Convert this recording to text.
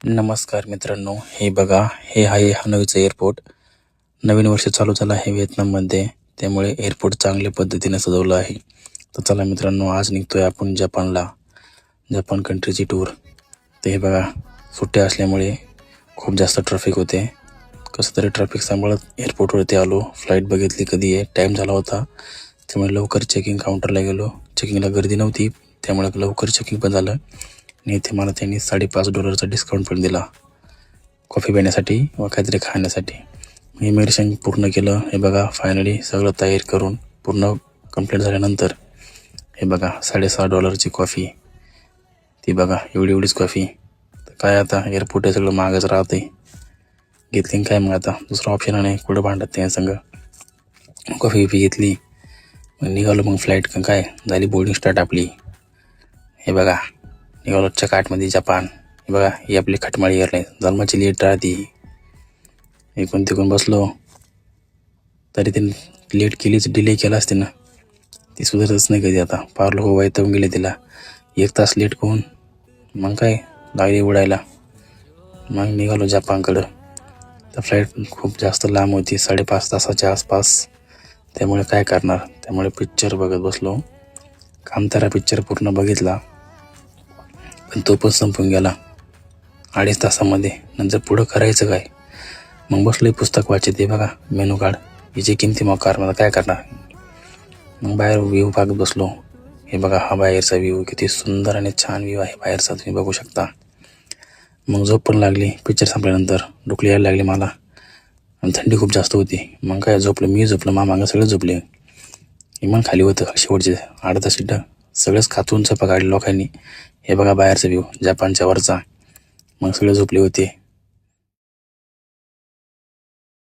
नमस्कार मित्रांनो, हे बघा, हे आहे हनोईचं एअरपोर्ट. नवीन वर्ष चालू झालं आहे व्हिएतनाममध्ये, त्यामुळे एअरपोर्ट चांगल्या पद्धतीने सजवलं आहे. तर चला मित्रांनो, आज निघतोय आपण जपानला, जपान कंट्रीची टूर. तर हे बघा, सुट्ट्या असल्यामुळे खूप जास्त ट्रॅफिक होते. कसं तरी ट्रॅफिक सांभाळत एअरपोर्टवरती आलो. फ्लाईट बघितली कधी आहे, टाईम झाला होता, त्यामुळे लवकर चेकिंग काउंटरला गेलो. चेकिंगला गर्दी नव्हती, त्यामुळे लवकर चेकिंग पण झालं. आणि इथे मला त्यांनी $5.5 डिस्काउंट पण दिला, कॉफी पिण्यासाठी व काहीतरी खाण्यासाठी. इमिग्रेशन पूर्ण केलं. हे बघा, फायनली सगळं तयार करून पूर्ण कंप्लीट झाल्यानंतर हे बघा, $6.5 कॉफी. ती बघा, एवढीच कॉफी. तर काय आता, एअरपोर्ट हे सगळं मागच राहते. घेतली काय मग, आता दुसरा ऑप्शन नाही, कुठं भांडत त्या संग. कॉफी घेतली, मग निघालो. मग फ्लाईट काय झाली, बोर्डिंग स्टार्ट आपली. हे बघा, निघालो चकाटमध्ये जपान. हे बघा, ही आपली खटमाळी एअरलाईन, जन्माची लेट राहते. एकूण तिकून बसलो तरी ते लेट केलीच, डिले केला असते ना, ती सुधारतच नाही कधी. आता फार लोक वैतागून गेले तिला. 1 तास लेट करून मग काय लागली उडायला. मग निघालो जपानकडं. तर फ्लाईट खूप जास्त लांब होती, 5.5 तासाच्या आसपास. त्यामुळे काय करणार, त्यामुळे पिक्चर बघत बसलो. कांतारा पिक्चर पूर्ण बघितला, पण तो पण संपून गेला 2.5 तासामध्ये. नंतर पुढं करायचं काय, मग बसलोय पुस्तक वाचत. ते बघा, मेनू कार्ड, हिची किमती मोकार, मला काय करणार. मग बाहेर व्ह्यू बघत बसलो. हे बघा, हा बाहेरचा व्ह्यू, किती सुंदर आणि छान व्ह्यू आहे बाहेरचा, तुम्ही बघू शकता. मग झोप पण लागली. पिक्चर संपल्यानंतर डोकली यायला लागली मला, आणि थंडी खूप जास्त होती. मग काय झोपलं, मी झोपलं, मागं सगळे झोपले. इमान खाली होतं, शेवटचे 8-10 सीटं सगळंच खातून चपा काढले लोकांनी. हे बघा बाहेरचा व्ह्यू, जपानच्या वरचा. मग सगळे झोपले होते.